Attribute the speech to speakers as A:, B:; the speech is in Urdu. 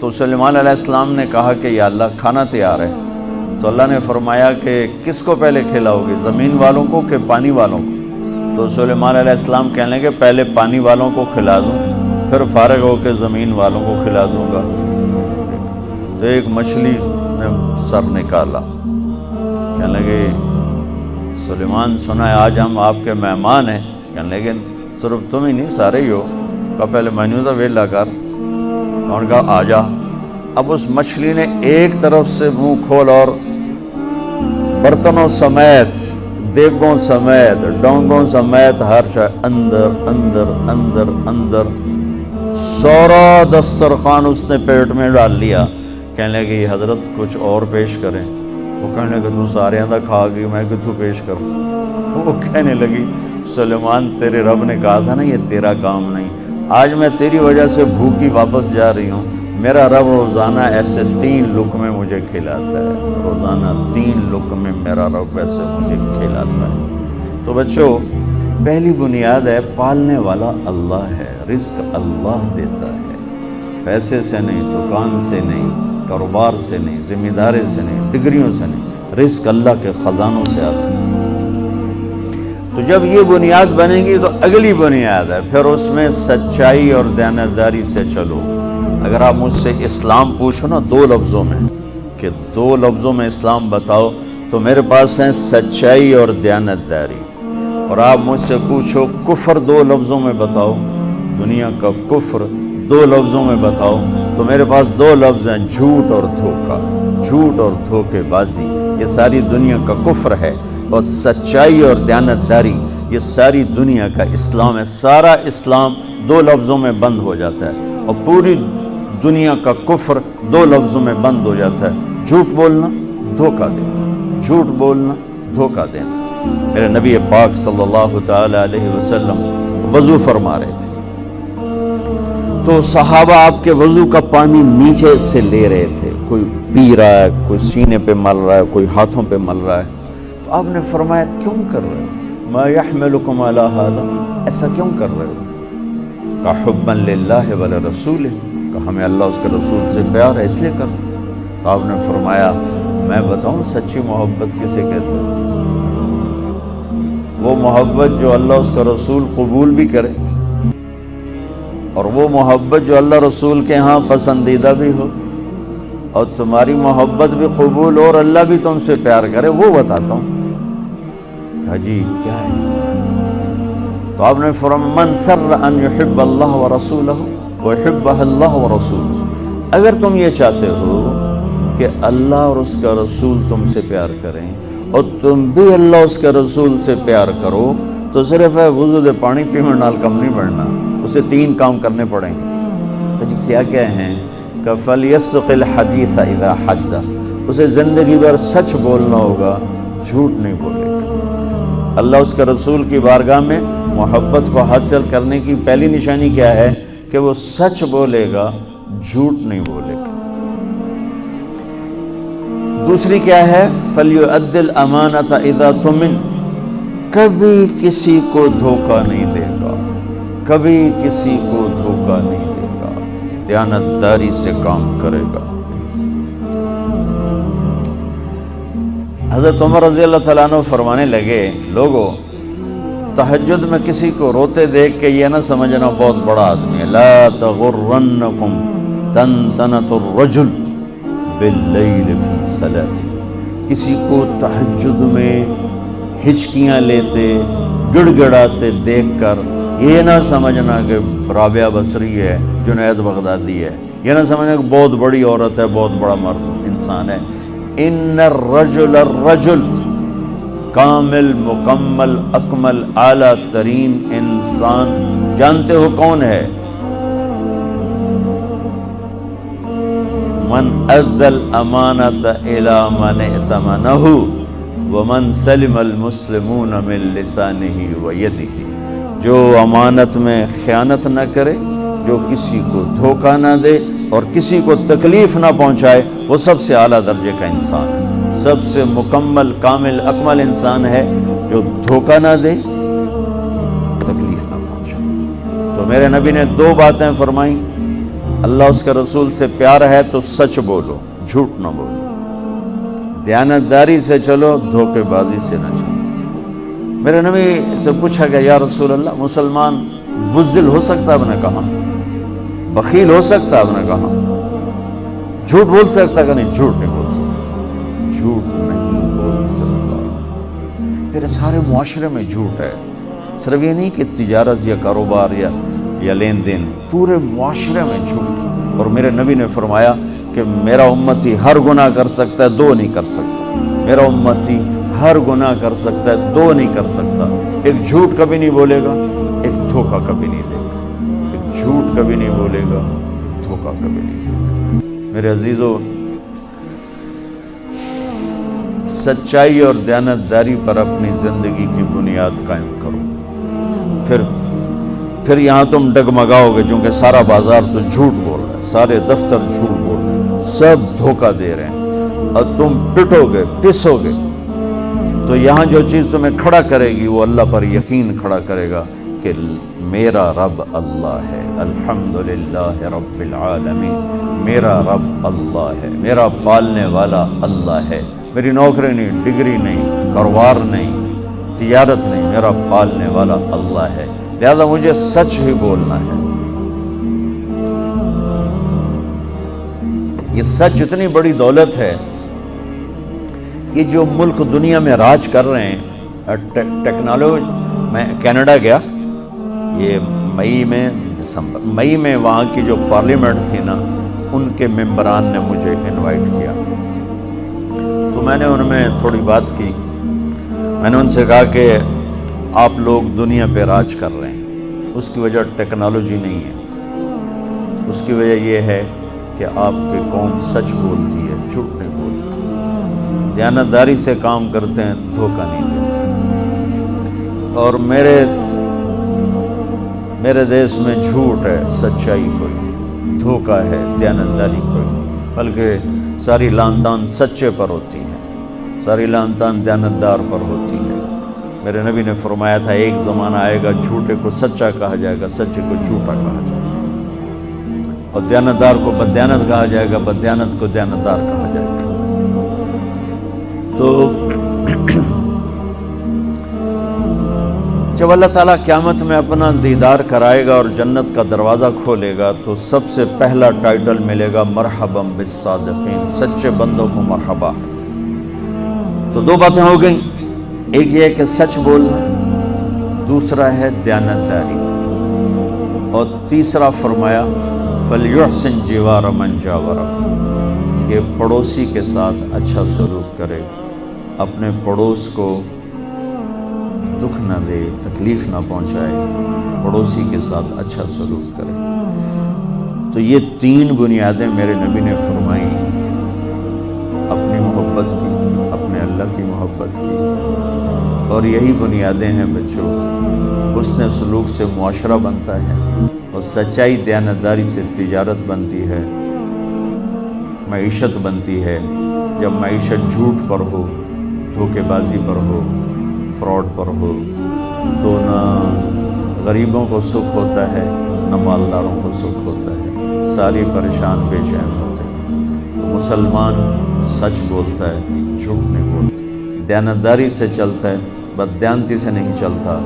A: تو سلیمان علیہ السلام نے کہا کہ یا اللہ کھانا تیار ہے. تو اللہ نے فرمایا کہ کس کو پہلے کھلاؤ گے، زمین والوں کو کہ پانی والوں کو؟ تو سلیمان علیہ السلام کہنے لگے پہلے پانی والوں کو کھلا دوں، پھر فارغ ہو کے زمین والوں کو کھلا دوں گا. تو ایک مچھلی نے سر نکالا، کہنے لگے سلیمان سنا ہے آج ہم آپ کے مہمان ہیں. کہنے لگے صرف تم ہی نہیں سارے ہی ہو. کہا پہلے مینیو تو ویلا کر. انہوں نے کہا آ جا. اب اس مچھلی نے ایک طرف سے منہ کھول اور برتنوں سمیت، دیگوں سمیت، ڈونگوں سمیت ہر شے اندر اندر اندر اندر سارا دسترخوان اس نے پیٹ میں ڈال لیا. کہنے لگے یہ حضرت کچھ اور پیش کریں. وہ کہنے لگے تو سارے اندر کھا گئی، میں کتوں پیش کروں. وہ کہنے لگی سلیمان تیرے رب نے کہا تھا نا یہ تیرا کام نہیں. آج میں تیری وجہ سے بھوکی واپس جا رہی ہوں. میرا رب روزانہ ایسے 3 لقمے مجھے کھلاتا ہے، روزانہ 3 لقمے میرا رب ایسے مجھے کھلاتا ہے. تو بچوں پہلی بنیاد ہے پالنے والا اللہ ہے، رزق اللہ دیتا ہے، پیسے سے نہیں، دکان سے نہیں، کاروبار سے نہیں، ذمہ داری سے نہیں، ڈگریوں سے نہیں، رزق اللہ کے خزانوں سے آتا ہے. تو جب یہ بنیاد بنے گی تو اگلی بنیاد ہے پھر اس میں سچائی اور دیانتداری سے چلو. اگر آپ مجھ سے اسلام پوچھو نا 2 لفظوں میں کہ 2 لفظوں میں اسلام بتاؤ تو میرے پاس ہیں سچائی اور دیانتداری. اور آپ مجھ سے پوچھو کفر 2 لفظوں میں بتاؤ، دنیا کا کفر 2 لفظوں میں بتاؤ تو میرے پاس 2 لفظ ہیں، جھوٹ اور دھوکہ. جھوٹ اور دھوکے بازی یہ ساری دنیا کا کفر ہے، اور سچائی اور دیانتداری یہ ساری دنیا کا اسلام ہے. سارا اسلام 2 لفظوں میں بند ہو جاتا ہے اور پوری دنیا کا کفر 2 لفظوں میں بند ہو جاتا ہے، جھوٹ بولنا، دھوکہ دینا. جھوٹ بولنا، دھوکہ دینا. میرے نبی پاک صلی اللہ تعالی علیہ وسلم وضو فرما رہے تھے تو صحابہ آپ کے وضو کا پانی نیچے سے لے رہے تھے. کوئی پی رہا ہے، کوئی سینے پہ مل رہا ہے، کوئی ہاتھوں پہ مل رہا ہے. تو آپ نے فرمایا کیوں کر رہے ہو؟ ما یحملکم علی ھذا، ایسا کیوں کر رہے ہو؟ کہ حبا للہ ولرسولہ، کہ ہمیں اللہ اس کے رسول سے پیار ہے اس لیے کر. تو آپ نے فرمایا میں بتاؤں سچی محبت کسے کہتے ہیں؟ وہ محبت جو اللہ اس کا رسول قبول بھی کرے، اور وہ محبت جو اللہ رسول کے ہاں پسندیدہ بھی ہو، اور تمہاری محبت بھی قبول ہو اور اللہ بھی تم سے پیار کرے، وہ بتاتا ہوں. کہا جی کیا ہے؟ تو آپ نے فرمایا من سر ان یحب اللہ ورسولہ ویحبہ اللہ ورسولہ. اگر تم یہ چاہتے ہو کہ اللہ اور اس کا رسول تم سے پیار کریں اور تم بھی اللہ اس کے رسول سے پیار کرو تو صرف ہے وضو دے پانی پینے نال کم نہیں بڑھنا، اسے 3 کام کرنے پڑیں گے. جی کیا کیا ہیں؟ کہ فَلْيَصْدِقِ الْحَدِيثَ إِذَا حَدَّثَ، اسے زندگی بھر سچ بولنا ہوگا، جھوٹ نہیں بولے گا. اللہ اس کے رسول کی بارگاہ میں محبت کو حاصل کرنے کی پہلی نشانی کیا ہے؟ کہ وہ سچ بولے گا، جھوٹ نہیں بولے گا. دوسری کیا ہے؟ فَلْيُؤَدِّ الْأَمَانَةَ إِذَا تُؤْمِنَ، کبھی کسی کو دھوکہ نہیں دے گا، کبھی کسی کو دھوکہ نہیں دے گا، دیانتداری سے کام کرے گا. حضرت عمر رضی اللہ تعالیٰ عنہ فرمانے لگے لوگو تہجد میں کسی کو روتے دیکھ کے یہ نہ سمجھنا بہت بڑا آدمی ہے. لا تغرنکم تنتنۃ الرجل باللیل فی صلاتی، کسی کو تہجد میں ہچکیاں لیتے گڑ گڑاتے دیکھ کر یہ نہ سمجھنا کہ رابعہ بصری ہے، جنید بغدادی ہے، یہ نہ سمجھنا کہ بہت بڑی عورت ہے، بہت بڑا مرد انسان ہے. ان الرجل کامل، مکمل، اکمل، اعلیٰ ترین انسان جانتے ہو کون ہے؟ من ادى الامانة الى من ائتمنه ومن سلم المسلمون من لسانه ويده، جو امانت میں خیانت نہ کرے، جو کسی کو دھوکہ نہ دے اور کسی کو تکلیف نہ پہنچائے، وہ سب سے اعلیٰ درجے کا انسان ہے. سب سے مکمل، کامل، اکمل انسان ہے جو دھوکہ نہ دے، تکلیف نہ پہنچائے. تو میرے نبی نے 2 باتیں فرمائیں، اللہ اس کے رسول سے پیار ہے تو سچ بولو، جھوٹ نہ بولو، دیانتداری سے چلو، دھوکے بازی سے نہ چلو۔ میرے نبی سے پوچھا گیا یا رسول اللہ مسلمان بزدل ہو سکتا ہے؟ آپ نے کہا بخیل ہو سکتا ہے؟ آپ نے کہا جھوٹ بول سکتا کہ نہیں؟ جھوٹ نہیں بول سکتا، جھوٹ نہیں بول سکتا۔ میرے سارے معاشرے میں جھوٹ ہے، صرف یہ نہیں کہ تجارت یا کاروبار یا لین دین، پورے معاشرے میں جھوٹ۔ اور میرے نبی نے فرمایا کہ میرا امتی ہر گناہ کر سکتا ہے، دو نہیں کر سکتا۔ میرا امتی ہر گناہ کر سکتا ہے، دو نہیں کر سکتا۔ ایک جھوٹ کبھی نہیں بولے گا، ایک دھوکہ کبھی نہیں دے گا۔ ایک جھوٹ کبھی نہیں بولے گا، ایک دھوکہ کبھی نہیں دے گا۔ میرے عزیزو، سچائی اور دیانتداری پر اپنی زندگی کی بنیاد قائم کرو، پھر یہاں تم ڈگمگاؤ گے، چونکہ سارا بازار تو جھوٹ بول رہا ہے، سارے دفتر جھوٹ بول رہے ہیں، سب دھوکہ دے رہے ہیں، اور تم پٹو گے، پسو گے۔ تو یہاں جو چیز تمہیں کھڑا کرے گی وہ اللہ پر یقین کھڑا کرے گا کہ میرا رب اللہ ہے، الحمدللہ رب العالمین، میرا رب اللہ ہے، میرا پالنے والا اللہ ہے، میری نوکری نہیں، ڈگری نہیں، کاروبار نہیں، تجارت نہیں، میرا پالنے والا اللہ ہے، لہذا مجھے سچ ہی بولنا ہے۔ یہ سچ اتنی بڑی دولت ہے، یہ جو ملک دنیا میں راج کر رہے ہیں ٹیکنالوجی۔ میں کینیڈا گیا یہ مئی میں وہاں کی جو پارلیمنٹ تھی نا، ان کے ممبران نے مجھے انوائٹ کیا، تو میں نے ان میں تھوڑی بات کی۔ میں نے ان سے کہا کہ آپ لوگ دنیا پہ راج کر رہے ہیں، اس کی وجہ ٹیکنالوجی نہیں ہے، اس کی وجہ یہ ہے کہ آپ کی قوم سچ بولتی ہے، جھوٹ نہیں بولتی، دیانتداری سے کام کرتے ہیں، دھوکہ نہیں دیتے۔ اور میرے دیش میں جھوٹ ہے، سچائی کوئی نہیں، دھوکہ ہے، دیانتداری کوئی نہیں، بلکہ ساری لان تان سچے پر ہوتی ہے، ساری لان تان دیانتدار پر ہوتی ہے۔ میرے نبی نے فرمایا تھا ایک زمانہ آئے گا جھوٹے کو سچا کہا جائے گا، سچے کو جھوٹا کہا جائے گا، اور دیانتدار کو بددیانت کہا جائے گا، بددیانت کو دیانتدار کہا جائے گا۔ تو جب اللہ تعالیٰ قیامت میں اپنا دیدار کرائے گا اور جنت کا دروازہ کھولے گا تو سب سے پہلا ٹائٹل ملے گا مرحبا بالصادقین، سچے بندوں کو مرحبا۔ تو دو باتیں ہو گئیں، ایک یہ ہے کہ سچ بولنا، دوسرا ہے دیانتداری، اور تیسرا فرمایا فَلْيُحْسِنْ جِوَارَ مَنْ جَاوَرَهُ، کہ پڑوسی کے ساتھ اچھا سلوک کرے، اپنے پڑوس کو دکھ نہ دے، تکلیف نہ پہنچائے، پڑوسی کے ساتھ اچھا سلوک کرے۔ تو یہ تین بنیادیں میرے نبی نے فرمائی، اپنی محبت کی، اپنے اللہ کی محبت کی، اور یہی بنیادیں ہیں بچوں، حسن سلوک سے معاشرہ بنتا ہے، اور سچائی دیانتداری سے تجارت بنتی ہے، معیشت بنتی ہے۔ جب معیشت جھوٹ پر ہو، دھوکے بازی پر ہو، فراڈ پر ہو، تو نہ غریبوں کو سکھ ہوتا ہے، نہ مالداروں کو سکھ ہوتا ہے، ساری پریشان بے چین ہوتے ہیں۔ تو مسلمان سچ بولتا ہے، جھوٹ نہیں بولتا، دیانتداری سے چلتا ہے، بددیانتی سے نہیں چلتا،